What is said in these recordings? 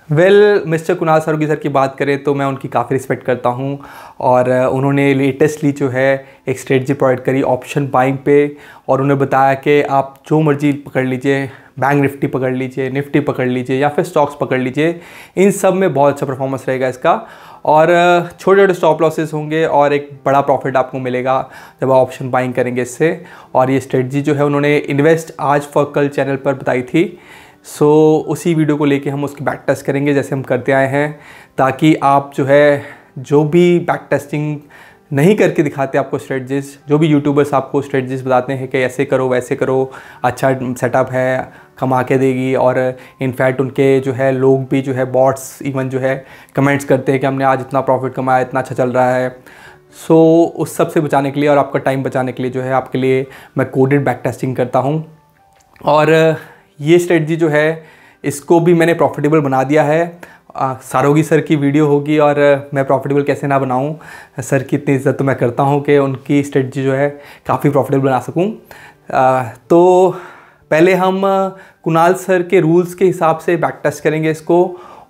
Mister Kunal Sarogi sir की बात करें तो मैं उनकी काफ़ी रिस्पेक्ट करता हूं और उन्होंने लेटेस्टली जो है एक स्ट्रेटजी प्रोवाइड करी ऑप्शन बाइंग पे और उन्हें बताया कि आप जो मर्जी पकड़ लीजिए, बैंक निफ्टी पकड़ लीजिए, निफ्टी पकड़ लीजिए या फिर स्टॉक्स पकड़ लीजिए, इन सब में बहुत अच्छा परफॉर्मेंस रहेगा इसका और छोटे छोटे स्टॉप लॉसेस होंगे और एक बड़ा प्रॉफिट आपको मिलेगा जब आप ऑप्शन बाइंग करेंगे इससे। और ये स्ट्रेटजी जो है उन्होंने इन्वेस्ट आज फॉर कल चैनल पर बताई थी। उसी वीडियो को लेके हम उसकी बैक टेस्ट करेंगे जैसे हम करते आए हैं, ताकि आप जो भी बैक टेस्टिंग नहीं करके दिखाते आपको स्ट्रेटजीज, जो भी यूट्यूबर्स आपको स्ट्रेटजीज बताते हैं कि ऐसे करो वैसे करो, अच्छा सेटअप है, कमा के देगी, और इनफैक्ट उनके लोग भी बॉट्स इवन कमेंट्स करते हैं कि हमने आज इतना प्रॉफिट कमाया, इतना अच्छा चल रहा है। उस सब से बचाने के लिए और आपका टाइम बचाने के लिए आपके लिए मैं कोडेड बैक टेस्टिंग करता हूँ। और ये स्ट्रेटजी इसको भी मैंने प्रॉफिटेबल बना दिया है। सरोगी सर की वीडियो होगी और मैं प्रॉफिटेबल कैसे ना बनाऊं, सर की इतनी इज़्ज़त तो मैं करता हूं कि उनकी स्ट्रेटजी काफ़ी प्रॉफिटेबल बना सकूं। तो पहले हम कुणाल सर के रूल्स के हिसाब से बैक टेस्ट करेंगे इसको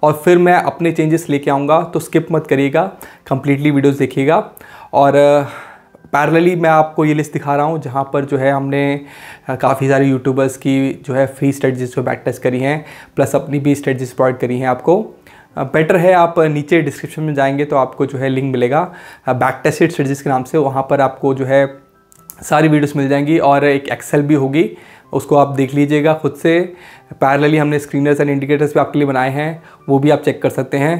और फिर मैं अपने चेंजेस लेके आऊँगा, तो स्किप मत करिएगा, कंप्लीटली वीडियोस देखिएगा। और पैरेलली मैं आपको ये लिस्ट दिखा रहा हूँ जहाँ पर हमने काफ़ी सारे यूट्यूबर्स की फ्री स्ट्रेटजीज को बैक टेस्ट करी हैं, प्लस अपनी भी स्ट्रेटजीज प्रोवाइड करी हैं आपको। बेटर है आप नीचे डिस्क्रिप्शन में जाएंगे तो आपको लिंक मिलेगा बैक टेस्टेड स्ट्रेटजीज के नाम से, वहाँ पर आपको सारी वीडियोस मिल जाएंगी और एक एक्सेल भी होगी, उसको आप देख लीजिएगा खुद से। पैरेलली हमने स्क्रीनर्स एंड इंडिकेटर्स भी आपके लिए बनाए हैं, वो भी आप चेक कर सकते हैं।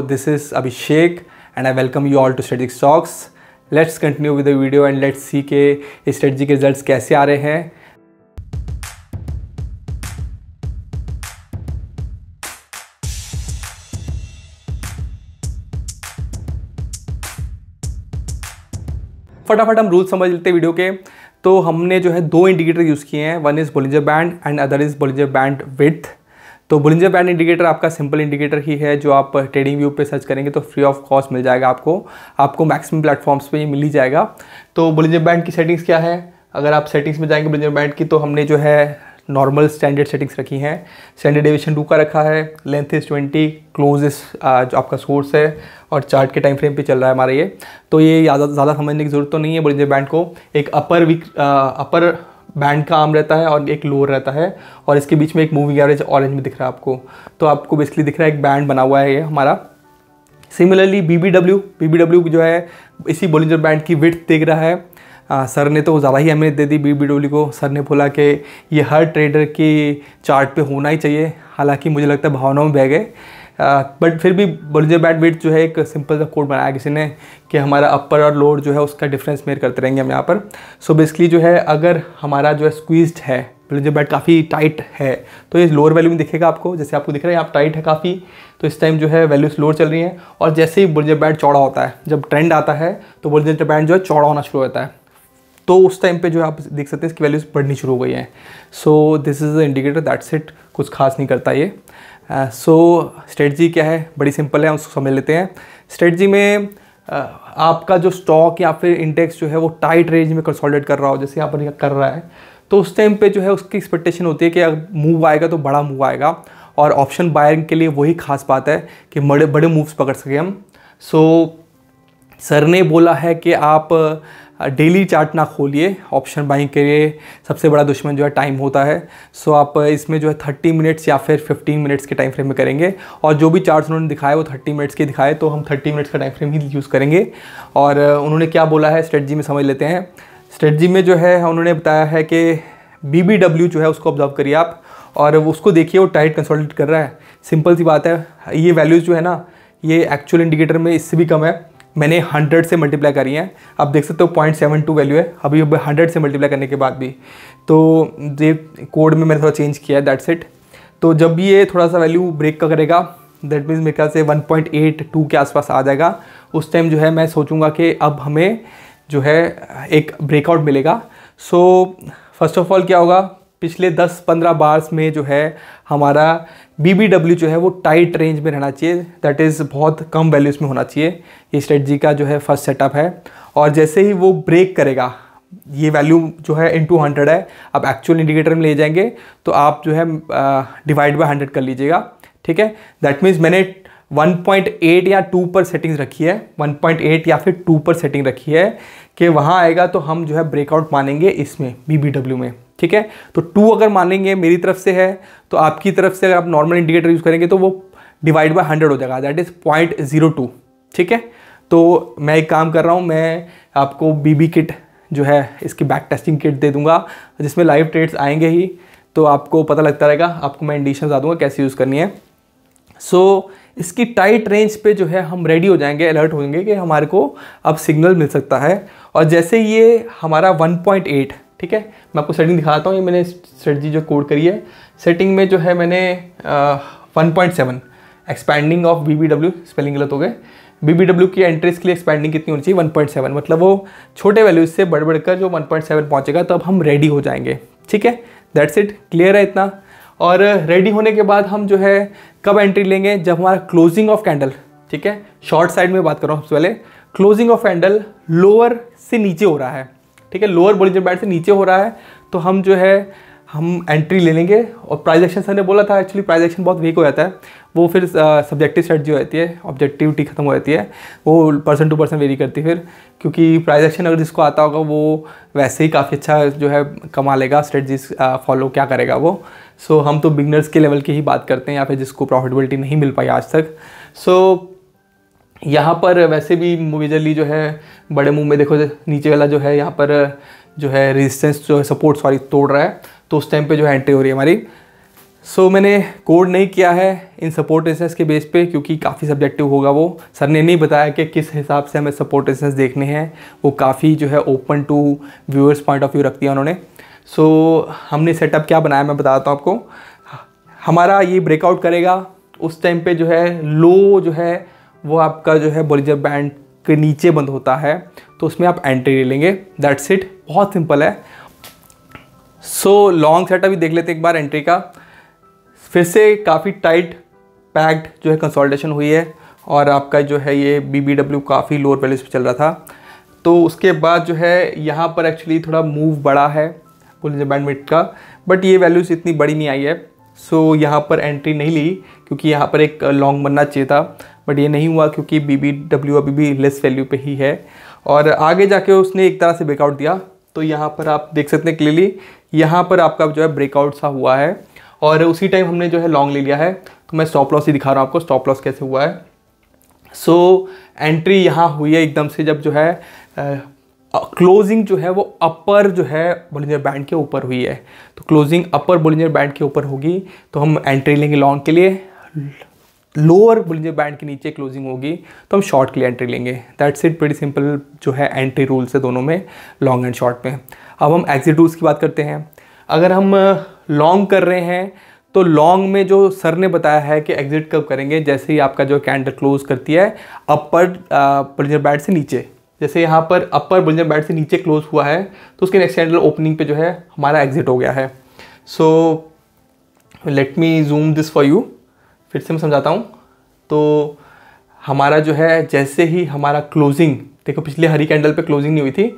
This is Abhishek and I welcome you all to strategic stocks. Let's continue with the video and let's see के इस स्ट्रेटजी के रिजल्ट्स कैसे आ रहे हैं। फटाफट हम रूल समझ लेते हैं वीडियो के। तो हमने दो इंडिकेटर यूज़ किए हैं, one is Bollinger band and other is Bollinger band width. तो बोलिंजर बैंड इंडिकेटर आपका सिंपल इंडिकेटर ही है जो आप ट्रेडिंग व्यू पे सर्च करेंगे तो फ्री ऑफ कॉस्ट मिल जाएगा आपको मैक्सिमम प्लेटफॉर्म्स पे ये मिल ही जाएगा। तो बोलिंजर बैंड की सेटिंग्स क्या है, अगर आप सेटिंग्स में जाएंगे बोलिंजर बैंड की, तो हमने नॉर्मल स्टैंडर्ड सेटिंग्स रखी हैं। स्टैंडर्ड डेविएशन 2 का रखा है, लेंथ इज़ 20, क्लोज इस जो आपका सोर्स है और चार्ट के टाइम फ्रेम पे चल रहा है हमारा ये। तो ये ज़्यादा समझने की ज़रूरत तो नहीं है। बोलिंजर बैंड को एक अपर बैंड का आर्म रहता है और एक लोअर रहता है और इसके बीच में एक मूविंग एवरेज ऑरेंज में दिख रहा है आपको, तो आपको बेसिकली दिख रहा है एक बैंड बना हुआ है ये हमारा। सिमिलरली BBW इसी बोलिंजर बैंड की विड्थ देख रहा है। सर ने तो ज़्यादा ही अहमियत दे दी BBW को। सर ने बोला कि ये हर ट्रेडर की चार्ट पे होना ही चाहिए, हालांकि मुझे लगता है भावनाओं में बह गए, बट फिर भी बोलिंजर बैंड विड्थ एक सिंपल सा कोड बनाया किसी ने कि हमारा अपर और लोअर उसका डिफरेंस मेयर करते रहेंगे हम यहाँ पर। बेसिकली अगर हमारा स्क्वीज्ड है, बोलिंजर बैंड काफ़ी टाइट है, तो ये लोअर वैल्यू में दिखेगा आपको, जैसे आपको दिख रहा है यहाँ टाइट है काफ़ी, तो इस टाइम वैल्यूज लोअर चल रही हैं। और जैसे ही बोलिंजर बैंड चौड़ा होता है, जब ट्रेंड आता है तो बोलिंजर बैंड चौड़ा होना शुरू होता है, तो उस टाइम पे आप देख सकते हैं इसकी वैल्यूज बढ़नी शुरू हो गई हैं। This is the indicator, that's it, कुछ खास नहीं करता ये। स्ट्रेटजी क्या है, बड़ी सिंपल है, उसको समझ लेते हैं। स्ट्रेटजी में आपका स्टॉक या फिर इंडेक्स वो टाइट रेंज में कंसोलिडेट कर रहा हो, जैसे यहाँ पर कर रहा है, तो उस टाइम पे उसकी एक्सपेक्टेशन होती है कि अगर मूव आएगा तो बड़ा मूव आएगा। और ऑप्शन बायरिंग के लिए वही खास बात है कि बड़े मूव्स पकड़ सकें हम। सर ने बोला है कि आप डेली चार्ट ना खोलिए, ऑप्शन बाइंग के लिए सबसे बड़ा दुश्मन टाइम होता है। आप इसमें 30 मिनट्स या फिर 15 मिनट्स के टाइम फ्रेम में करेंगे, और जो भी चार्ट्स उन्होंने दिखाए वो 30 मिनट्स के दिखाए, तो हम 30 मिनट्स का टाइम फ्रेम ही यूज़ करेंगे। और उन्होंने क्या बोला है स्ट्रेटजी में समझ लेते हैं। स्ट्रेटजी में उन्होंने बताया है कि BBW उसको ऑब्जर्व करिए आप और उसको देखिए, वो टाइट कंसोलिडेट कर रहा है। सिंपल सी बात है, ये वैल्यूज़ ये एक्चुअल इंडिकेटर में इससे भी कम है, मैंने 100 से मल्टीप्लाई करी हैं। आप देख सकते हो 0.72 वैल्यू है अभी 100 से मल्टीप्लाई करने के बाद भी। तो ये कोड में मैंने थोड़ा चेंज किया है, दैट्स इट। तो जब भी ये थोड़ा सा वैल्यू ब्रेक का करेगा, दैट मीन्स मेरे ख्याल से 1.82 के आसपास आ जाएगा, उस टाइम मैं सोचूंगा कि अब हमें एक ब्रेकआउट मिलेगा। फर्स्ट ऑफ ऑल क्या होगा, पिछले 10-15 बार्स में हमारा BBW वो टाइट रेंज में रहना चाहिए, दैट इज़ बहुत कम वैल्यूज़ में होना चाहिए। ये स्ट्रेटजी का फर्स्ट सेटअप है। और जैसे ही वो ब्रेक करेगा, ये वैल्यू इनटू 100 है, अब एक्चुअल इंडिकेटर में ले जाएंगे तो आप डिवाइड बाय 100 कर लीजिएगा, ठीक है। दैट मीन्स मैंने 1.8 या 2 पर सेटिंग्स रखी है, 1.8 या फिर 2 पर सेटिंग रखी है कि वहाँ आएगा तो हम जो है ब्रेकआउट मानेंगे इसमें BBW में, ठीक है। तो 2 अगर मानेंगे मेरी तरफ से है, तो आपकी तरफ से अगर आप नॉर्मल इंडिकेटर यूज़ करेंगे तो वो डिवाइड बाय 100 हो जाएगा, दैट इज़ 0.02, ठीक है। तो मैं एक काम कर रहा हूँ, मैं आपको BB किट जो है इसकी बैक टेस्टिंग किट दे दूंगा जिसमें लाइव ट्रेड्स आएंगे ही, तो आपको पता लगता रहेगा, आपको मैं इंडिकेशन बता दूंगा कैसे यूज़ करनी है। सो इसकी टाइट रेंज पे जो है हम रेडी हो जाएंगे, अलर्ट होंगे कि हमारे को अब सिग्नल मिल सकता है। और जैसे ये हमारा 1.8, ठीक है, मैं आपको सेटिंग दिखाता हूँ। ये मैंने स्ट्रेटजी जो कोड करी है, सेटिंग में जो है मैंने 1.7 एक्सपैंडिंग ऑफ BBW, स्पेलिंग गलत हो गए, BBW की एंट्रीज के लिए एक्सपैंडिंग कितनी होनी चाहिए 1.7, मतलब वो छोटे वैल्यूज से बढ़ बढ़कर जो 1.7 पहुँचेगा तब हम रेडी हो जाएंगे, ठीक है। दैट्स इट, क्लियर है इतना। और रेडी होने के बाद हम जो है कब एंट्री लेंगे, जब हमारा क्लोजिंग ऑफ कैंडल, ठीक है, शॉर्ट साइड में बात कर रहा हूँ सबसे पहले, क्लोजिंग ऑफ कैंडल लोअर से नीचे हो रहा है, ठीक है, लोअर बॉलिंजर बैंड से नीचे हो रहा है, तो हम जो है हम एंट्री ले लेंगे। और प्राइस एक्शन सर ने बोला था, एक्चुअली प्राइस एक्शन बहुत वीक हो जाता है, वो फिर सब्जेक्टिव स्ट्रेटजी हो जाती है, ऑब्जेक्टिविटी खत्म हो जाती है, वो पर्सन टू पर्सन वेरी करती है फिर, क्योंकि प्राइस एक्शन अगर जिसको आता होगा वो वैसे ही काफ़ी अच्छा जो है कमा लेगा, स्ट्रेटजीज फॉलो क्या करेगा वो। सो हम तो बिगनर्स के लेवल की ही बात करते हैं, या फिर जिसको प्रॉफिटेबिलिटी नहीं मिल पाई आज तक। सो यहाँ पर वैसे भी मेजरली जो है बड़े मूव में देखो नीचे वाला जो है यहाँ पर जो है रेजिस्टेंस जो है सपोर्ट तोड़ रहा है, तो उस टाइम पे जो है एंट्री हो रही है हमारी। सो मैंने कोड नहीं किया है इन सपोर्ट रेजिस्टेंस के बेस पे, क्योंकि काफ़ी सब्जेक्टिव होगा वो, सर ने नहीं बताया कि किस हिसाब से हमें सपोर्ट रेजिस्टेंस देखने हैं, वो काफ़ी जो है open to viewers point of view रख दिया उन्होंने। सो हमने सेटअप क्या बनाया मैं बताता हूँ आपको। हमारा ये ब्रेकआउट करेगा, उस टाइम पे जो है लो जो है वो आपका जो है बॉलिंजर बैंड के नीचे बंद होता है, तो उसमें आप एंट्री ले लेंगे, दैट्स इट, बहुत सिंपल है। सो लॉन्ग सेटअप भी देख लेते हैं एक बार एंट्री का। फिर से काफ़ी टाइट पैक्ड जो है कंसोलिडेशन हुई है, और आपका जो है ये BBW काफ़ी लोअर वैल्यूज पे चल रहा था, तो उसके बाद जो है यहाँ पर एक्चुअली थोड़ा मूव बड़ा है बॉलिंजर बैंड मिड का, बट ये वैल्यूज इतनी बड़ी नहीं आई है। सो यहाँ पर एंट्री नहीं ली, क्योंकि यहाँ पर एक लॉन्ग बनना चाहिए था, बट ये नहीं हुआ क्योंकि BBW अभी भी लेस वैल्यू पे ही है, और आगे जाके उसने एक तरह से ब्रेकआउट दिया। तो यहाँ पर आप देख सकते हैं क्लियरली, यहाँ पर आपका जो है ब्रेकआउट सा हुआ है, और उसी टाइम हमने जो है लॉन्ग ले लिया है। तो मैं स्टॉप लॉस ही दिखा रहा हूँ आपको, स्टॉप लॉस कैसे हुआ है। सो एंट्री यहाँ हुई है एकदम से, जब जो है क्लोजिंग जो है वो अपर जो है बॉलिंजर बैंड के ऊपर हुई है, तो क्लोजिंग अपर बॉलिंजर बैंड के ऊपर होगी तो हम एंट्री लेंगे लॉन्ग के लिए, लोअर बॉलिंजर बैंड के नीचे क्लोजिंग होगी तो हम शॉर्ट के लिए एंट्री लेंगे। दैट्स इट, प्रीटी सिंपल जो है एंट्री रूल्स है दोनों में, लॉन्ग एंड शॉर्ट में। अब हम एग्जिट रूल्स की बात करते हैं। अगर हम लॉन्ग कर रहे हैं तो लॉन्ग में जो सर ने बताया है कि एग्जिट कब करेंगे, जैसे ही आपका जो कैंडल क्लोज करती है अपर बॉलिंजर बैंड से नीचे, जैसे यहाँ पर अपर बॉलिंजर बैंड से नीचे क्लोज हुआ है तो उसके नेक्स्ट कैंडल ओपनिंग पे जो है हमारा एग्जिट हो गया है। सो let me zoom this for you, फिर से मैं समझाता हूँ। तो हमारा जो है जैसे ही हमारा क्लोजिंग, देखो पिछले हरी कैंडल पे क्लोजिंग नहीं हुई थी,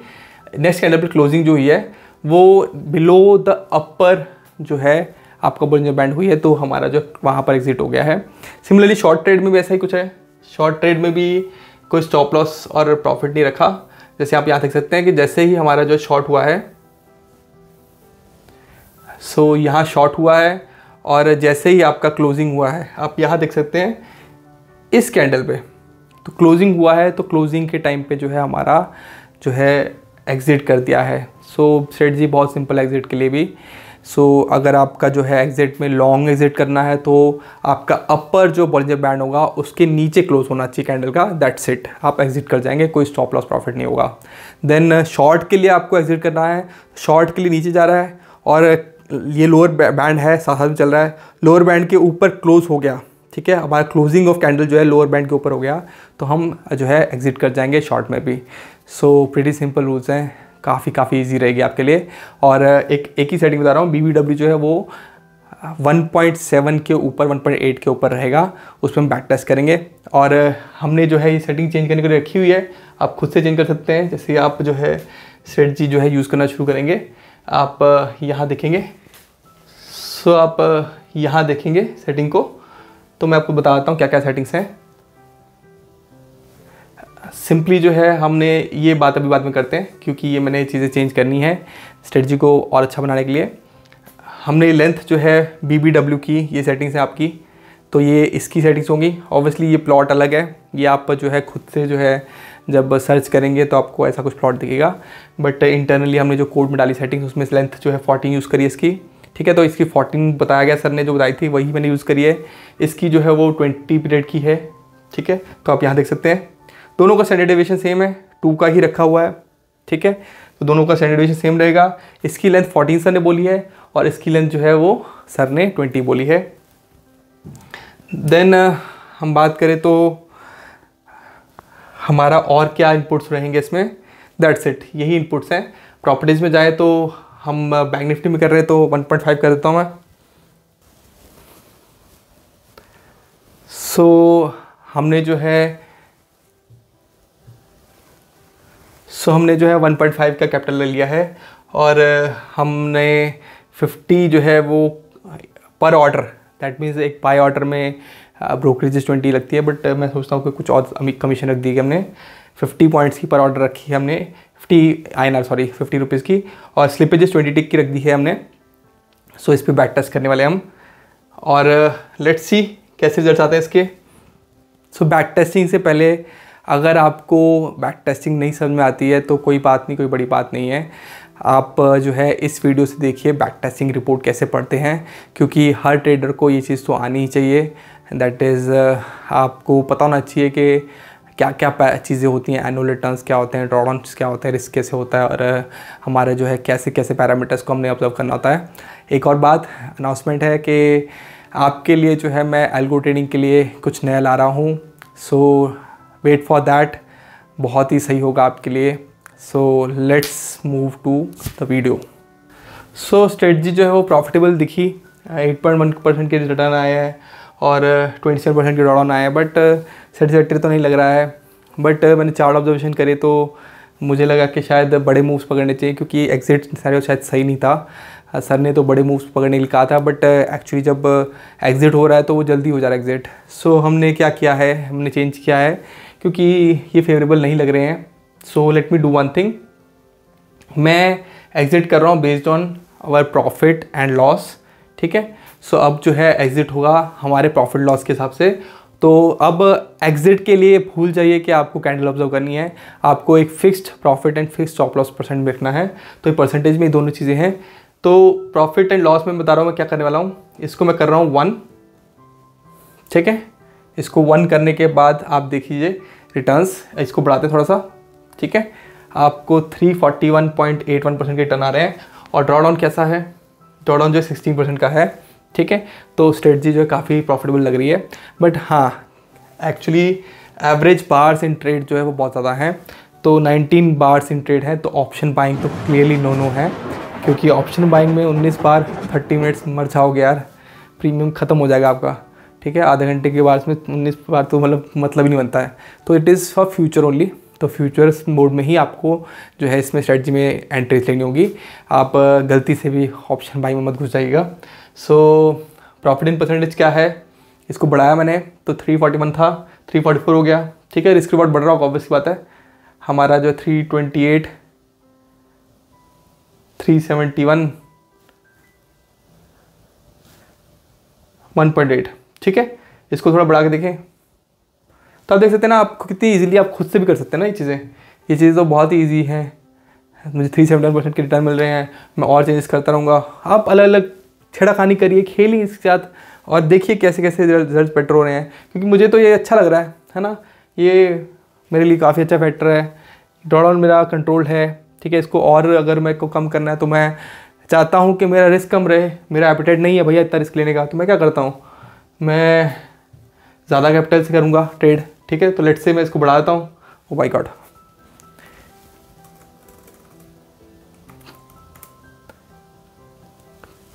नेक्स्ट कैंडल पे क्लोजिंग जो हुई है वो बिलो द अपर जो है आपका बॉलिंजर बैंड हुई है, तो हमारा जो वहाँ पर एग्जिट हो गया है। सिमिलरली शॉर्ट ट्रेड में भी ऐसा ही कुछ है, शॉर्ट ट्रेड में भी कोई स्टॉप लॉस और प्रॉफिट नहीं रखा। जैसे आप यहाँ देख सकते हैं कि जैसे ही हमारा जो शॉर्ट हुआ है, सो यहाँ शॉर्ट हुआ है, और जैसे ही आपका क्लोजिंग हुआ है, आप यहाँ देख सकते हैं इस कैंडल पे तो क्लोजिंग हुआ है, तो क्लोजिंग के टाइम पे जो है हमारा जो है एग्जिट कर दिया है। सो स्ट्रेटजी बहुत सिंपल है एग्जिट के लिए भी। सो अगर आपका जो है एग्जिट में लॉन्ग एग्जिट करना है तो आपका अपर जो बॉलिंजर बैंड होगा उसके नीचे क्लोज होना चाहिए कैंडल का, दैट्स इट, आप एग्जिट कर जाएंगे, कोई स्टॉप लॉस प्रॉफिट नहीं होगा। देन शॉर्ट के लिए आपको एग्जिट करना है, शॉर्ट के लिए नीचे जा रहा है और ये लोअर बैंड है साथ साथ में चल रहा है, लोअर बैंड के ऊपर क्लोज हो गया, ठीक है, हमारा क्लोजिंग ऑफ कैंडल जो है लोअर बैंड के ऊपर हो गया तो हम जो है एग्जिट कर जाएंगे शॉर्ट में भी। सो प्रीटी सिंपल रूल्स हैं, काफ़ी इजी रहेगी आपके लिए। और एक ही सेटिंग बता रहा हूँ, BBW जो है वो 1.7 के ऊपर 1.8 के ऊपर रहेगा, उस पर हम बैक टेस्ट करेंगे। और हमने जो है ये सेटिंग चेंज करने के लिए रखी हुई है, आप खुद से चेंज कर सकते हैं। जैसे आप जो है स्ट्रेटजी जो है यूज़ करना शुरू करेंगे, आप यहाँ देखेंगे, सो आप यहाँ देखेंगे सेटिंग को, तो मैं आपको बताता हूँ क्या क्या सेटिंग्स हैं। सिंपली जो है हमने ये बात अभी बाद में करते हैं, क्योंकि ये मैंने चीज़ें चेंज करनी है स्ट्रेटजी को और अच्छा बनाने के लिए। हमने लेंथ जो है BBW की ये सेटिंग्स है आपकी, तो ये इसकी सेटिंग्स होंगी। ऑब्वियसली ये प्लॉट अलग है, ये आप जो है खुद से जो है जब सर्च करेंगे तो आपको ऐसा कुछ प्लॉट दिखेगा, बट इंटरनली हमने जो कोड में डाली सेटिंग्स उसमें लेंथ जो है 14 यूज़ करी है इसकी, ठीक है। तो इसकी 14 बताया गया सर ने जो बताई थी वही मैंने यूज़ करी है। इसकी जो है वो 20 पीरियड की है, ठीक है। तो आप यहाँ देख सकते हैं दोनों का स्टैंडर्ड डेविएशन सेम है, 2 का ही रखा हुआ है, ठीक है। तो दोनों का स्टैंडर्ड डेविएशन सेम रहेगा। इसकी लेंथ 14 सर ने बोली है और इसकी लेंथ जो है वो सर ने 20 बोली है। देन हम बात करें तो हमारा और क्या इनपुट्स रहेंगे इसमें, दैट्स इट, यही इनपुट्स हैं। प्रॉपर्टीज़ में जाए तो हम बैंक निफ्टी में कर रहे हैं तो 1.5 कर देता हूँ मैं। सो हमने जो है 1.5 का कैपिटल ले लिया है और हमने 50 जो है वो पर ऑर्डर, दैट मीन्स एक बाय ऑर्डर में ब्रोकरेज 20 लगती है, बट मैं सोचता हूँ कि कुछ और कमीशन रख दी है हमने। 50 पॉइंट्स की पर ऑर्डर रखी है हमने, 50 रुपीज़ की, और स्लिपेजेस 20 टिक की रख दी है हमने। सो इस पर बैक टेस्ट करने वाले हम और लेट्स सी कैसे रिजल्ट आते हैं इसके। सो बैक टेस्टिंग से पहले अगर आपको बैक टेस्टिंग नहीं समझ में आती है तो कोई बात नहीं, कोई बड़ी बात नहीं है। आप जो है इस वीडियो से देखिए बैक टेस्टिंग रिपोर्ट कैसे पढ़ते हैं, क्योंकि हर ट्रेडर को ये चीज़ तो आनी ही चाहिए। दैट इज़ आपको पता होना चाहिए कि क्या क्या चीज़ें होती हैं, एनुअल रिटर्न्स क्या होते हैं, ड्रॉडाउन्स क्या होते हैं, रिस्क कैसे होता है, और हमारे जो है कैसे कैसे पैरामीटर्स को हमने ऑब्जर्व करना होता है। एक और बात अनाउंसमेंट है कि आपके लिए जो है मैं एल्गो ट्रेडिंग के लिए कुछ नया ला रहा हूँ। सो वेट फॉर दैट, बहुत ही सही होगा आपके लिए। So let's move to the video. So strategy जो है वो प्रॉफिटेबल दिखी, 8.1% के रिटर्न आए हैं और 27% के ड्रॉडाउन आए हैं, बट सेटिस्फैक्टरी तो नहीं लग रहा है। बट मैंने चार्ट ऑब्जर्वेशन करे तो मुझे लगा कि शायद बड़े मूव्स पकड़ने चाहिए, क्योंकि एग्जिट सिनेरियो शायद सही नहीं था। सर ने तो बड़े मूव्स पकड़ने के लिए कहा था, बट एक्चुअली जब एग्जिट हो रहा है तो वो जल्दी हो जा रहा है एग्जिट। सो हमने क्या किया है, हमने चेंज किया है क्योंकि ये फेवरेबल नहीं लग रहे हैं। So let me do one thing, मैं एग्जिट कर रहा हूँ based on our profit and loss, ठीक है। सो अब जो है एग्जिट होगा हमारे प्रॉफिट लॉस के हिसाब से। तो अब एग्जिट के लिए भूल जाइए कि आपको कैंडल ऑब्जर्व करनी है, आपको एक fixed profit and fixed stop loss percent देखना है। तो ये परसेंटेज में दोनों चीज़ें हैं। तो प्रॉफिट एंड लॉस में बता रहा हूँ मैं क्या करने वाला हूँ, इसको मैं कर रहा हूँ 1, ठीक है। इसको 1 करने के बाद आप देखिए रिटर्न्स, इसको बढ़ाते हैं थोड़ा सा, ठीक है। आपको 341.81% के रिटर्न आ रहे हैं और ड्रॉडाउन कैसा है, ड्रॉडाउन जो है 16% का है, ठीक है। तो स्ट्रेटजी जो है काफ़ी प्रॉफिटेबल लग रही है। बट हाँ, actually average bars in trade जो है वो बहुत ज़्यादा हैं। तो 19 बार्स इन ट्रेड है, तो ऑप्शन बाइंग तो क्लियरली नो है, क्योंकि ऑप्शन बाइंग में 19 बार 30 मिनट्स मर जाओगे यार, प्रीमियम ख़त्म हो जाएगा आपका, ठीक है। आधे घंटे के बाद में 19 बार तो मतलब ही नहीं बनता है। तो it is for future only. तो फ्यूचर्स मोड में ही आपको जो है इसमें स्ट्रेटजी में एंट्रीज लेनी होगी। आप गलती से भी ऑप्शन बाइंग में मत घुस जाइएगा। सो प्रॉफिट इन परसेंटेज क्या है, इसको बढ़ाया मैंने, तो 341 था 344 हो गया, ठीक है। रिस्क रिवॉर्ड बढ़ रहा होगा, ऑब्वियस बात है। हमारा जो 328, 371, 1.8, ठीक है। इसको थोड़ा बढ़ा के देखें तो आप देख सकते हैं ना, आपको कितनी इजीली आप खुद से भी कर सकते हैं ना ये चीज़ें तो बहुत ही ईजी हैं। मुझे 371% के रिटर्न मिल रहे हैं, मैं और चेंजेस करता रहूँगा। आप अलग अलग छेड़ाखानी करिए, खेलिए इसके साथ और देखिए कैसे कैसे रिजल्ट बेटर हो रहे हैं, क्योंकि मुझे तो ये अच्छा लग रहा है ना। ये मेरे लिए काफ़ी अच्छा फैक्टर है। ड्रॉडाउन मेरा कंट्रोल है, ठीक है। इसको और अगर मेरे को कम करना है तो मैं चाहता हूँ कि मेरा रिस्क कम रहे, मेरा एपिटाइट नहीं है भैया इतना रिस्क लेने का, तो मैं क्या करता हूँ, मैं ज़्यादा कैपिटल से करूँगा ट्रेड, ठीक है। तो लेट्स से मैं इसको बढ़ा देता हूँ। ओ माय गॉड,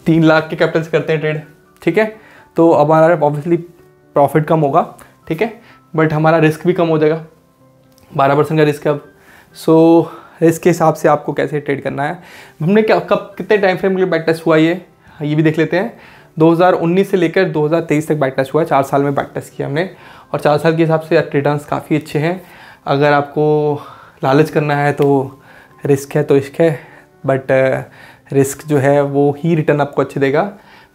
$3 लाख के कैपिटल से करते हैं ट्रेड, ठीक है। तो अब हमारा ऑब्वियसली प्रॉफिट कम होगा, ठीक है, बट हमारा रिस्क भी कम हो जाएगा। 12% का रिस्क है अब। सो रिस्क के हिसाब से आपको कैसे ट्रेड करना है, हमने क्या कब कितने टाइम फ्रेम के लिए बैक टेस्ट हुआ ये भी देख लेते हैं। 2019 से लेकर 2023 तक बैक टेस्ट हुआ है, 4 साल में बैक टेस्ट किया हमने, और 4 साल के हिसाब से रिटर्न्स काफ़ी अच्छे हैं। अगर आपको लालच करना है तो रिस्क है तो इश्क है, बट रिस्क जो है वो ही रिटर्न आपको अच्छे देगा।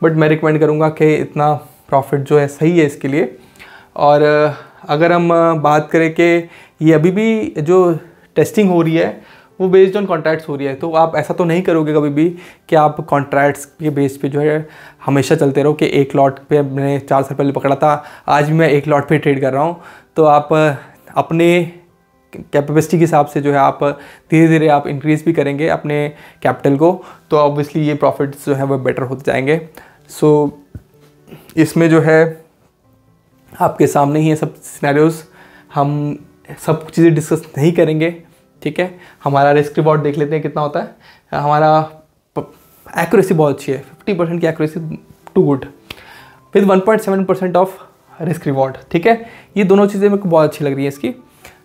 बट मैं रिकमेंड करूँगा कि इतना प्रॉफिट जो है सही है इसके लिए। और अगर हम बात करें कि ये अभी भी जो टेस्टिंग हो रही है वो बेस्ड ऑन कॉन्ट्रैक्ट्स हो रही है, तो आप ऐसा तो नहीं करोगे कभी भी कि आप कॉन्ट्रैक्ट्स के बेस पे जो है हमेशा चलते रहो कि एक लॉट पे मैंने 4 साल पहले पकड़ा था, आज भी मैं एक लॉट पे ट्रेड कर रहा हूँ। तो आप अपने कैपेसिटी के हिसाब से जो है आप धीरे धीरे आप इंक्रीज़ भी करेंगे अपने कैपिटल को, तो ऑब्वियसली ये प्रॉफिट्स जो है वो बेटर होते जाएंगे। सो इसमें जो है आपके सामने ही है सब सिनेरियोज़, हम सब चीज़ें डिस्कस नहीं करेंगे, ठीक है। हमारा रिस्क रिवॉर्ड देख लेते हैं कितना होता है। हमारा एक्यूरेसी बहुत अच्छी है, 50% की accuracy, to good, with 1.7% of risk reward, ठीक है। ये दोनों चीज़ें मेरे को बहुत अच्छी लग रही है इसकी।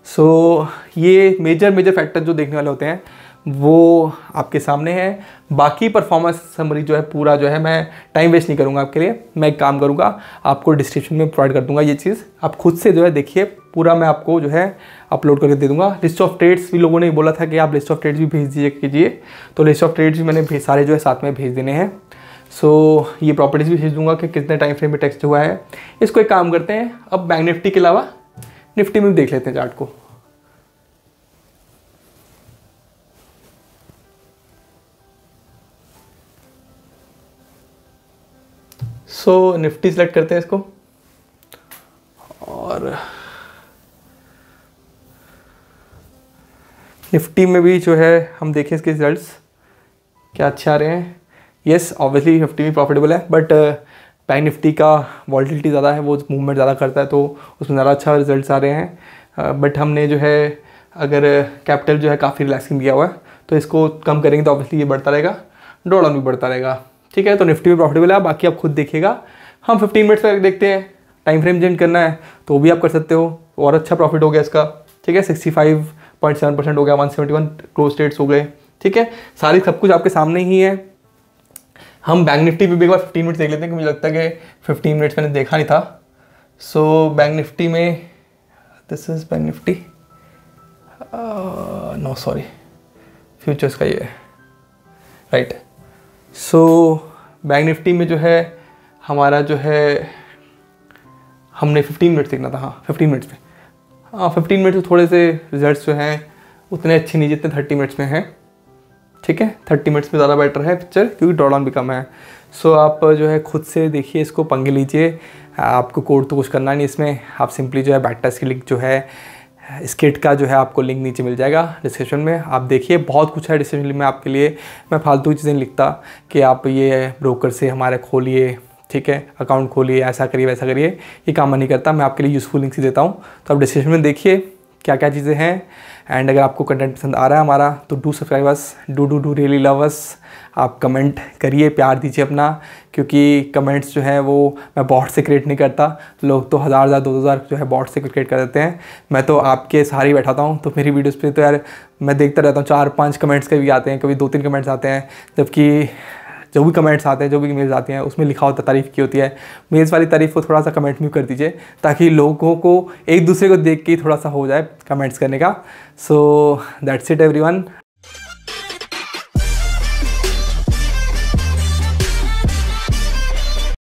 सो ये मेजर फैक्टर जो देखने वाले होते हैं वो आपके सामने है। बाकी परफॉर्मेंस समरी जो है पूरा जो है मैं टाइम वेस्ट नहीं करूँगा आपके लिए, मैं एक काम करूँगा आपको डिस्क्रिप्शन में प्रोवाइड कर दूँगा ये चीज़, आप खुद से जो है देखिए, पूरा मैं आपको जो है अपलोड करके दे दूँगा। लिस्ट ऑफ ट्रेड्स भी लोगों ने बोला था कि आप लिस्ट ऑफ ट्रेड्स भी भेज दीजिए कीजिए, तो लिस्ट ऑफ ट्रेड्स भी मैंने सारे जो है साथ में भेज देने हैं। सो ये प्रॉपर्टीज़ भी भेज दूँगा कि कितने टाइम फ्रेम में टेक्स्ट हुआ है। इसको एक काम करते हैं, अब बैंक निफ्टी के अलावा निफ्टी में भी देख लेते हैं चार्ट को। सो निफ्टी सेलेक्ट करते हैं इसको, और निफ्टी में भी जो है हम देखें इसके रिजल्ट्स क्या अच्छे आ रहे हैं। येस, ऑब्वियसली निफ्टी भी प्रॉफिटेबल है, बट बैंक निफ्टी का वॉलेटिलिटी ज़्यादा है, वो मूवमेंट ज़्यादा करता है, तो उसमें ज़्यादा अच्छा रिजल्ट्स आ रहे हैं। बट हमने जो है अगर कैपिटल जो है काफ़ी रिलैक्सिंग दिया हुआ है, तो इसको कम करेंगे तो ऑब्वियसली ये बढ़ता रहेगा, ड्रॉडाउन भी बढ़ता रहेगा, ठीक है। तो निफ्टी भी प्रॉफिटेबल है, बाकी आप खुद देखिएगा। हम 15 मिनट्स तक देखते हैं, टाइम फ्रेम चेंज करना है तो भी आप कर सकते हो, और अच्छा प्रॉफिट हो गया इसका, ठीक है। 65.7% हो गया, 171 क्लोज ट्रेड्स हो गए, ठीक है। सारी सब कुछ आपके सामने ही है। हम बैंक निफ्टी भी एक बार 15 मिनट्स देख लेते हैं, कि मुझे लगता है कि 15 मिनट्स मैंने देखा नहीं था। सो बैंक निफ्टी में, this is bank Nifty, no sorry, futures का ये है, राइट। सो बैंक निफ्टी में जो है हमारा जो है हमने 15 मिनट्स देखना था, हाँ 15 मिनट्स में, हाँ 15 मिनट्स में थोड़े से रिजल्ट्स जो हैं उतने अच्छे नहीं जितने 30 मिनट्स में हैं, ठीक है। 30 मिनट्स में ज़्यादा बेटर है पिक्चर, क्योंकि ड्रॉडाउन भी कम है। सो आप जो है खुद से देखिए, इसको पंगे लीजिए, आपको कोड तो कुछ करना नहीं इसमें, आप सिंपली जो है बैक टेस्ट की लिंक जो है स्किट का जो है आपको लिंक नीचे मिल जाएगा डिस्क्रिप्शन में, आप देखिए बहुत कुछ है डिस्क्रिप्शन में आपके लिए। मैं फालतू चीज़ें नहीं लिखता कि आप ये ब्रोकर से हमारे खोलिए, ठीक है, अकाउंट खोलिए, ऐसा करिए वैसा करिए, ये काम नहीं करता। मैं आपके लिए यूज़फुल लिंक्स ही देता हूँ, तो आप डिस्क्रिप्शन में देखिए क्या क्या चीज़ें हैं। एंड अगर आपको कंटेंट पसंद आ रहा है हमारा, तो do subscribe us, do really love us. आप कमेंट करिए, प्यार दीजिए अपना, क्योंकि कमेंट्स जो हैं वो मैं बॉट से क्रिएट नहीं करता, लोग तो 1000 2000 जो है बॉट से क्रिएट कर देते हैं, मैं तो आपके सहारे ही बैठाता हूँ। तो मेरी वीडियोस पे तो यार मैं देखता रहता हूँ, 4-5 कमेंट्स कभी आते हैं, कभी 2-3 कमेंट्स आते हैं, जबकि जो भी कमेंट्स आते हैं, जो भी मेल्स आती हैं, उसमें लिखा होता है तारीफ़ की होती है। मेल्स वाली तारीफ़ को थोड़ा सा कमेंट में कर दीजिए, ताकि लोगों को एक दूसरे को देख के थोड़ा सा हो जाए कमेंट्स करने का। So that's it everyone.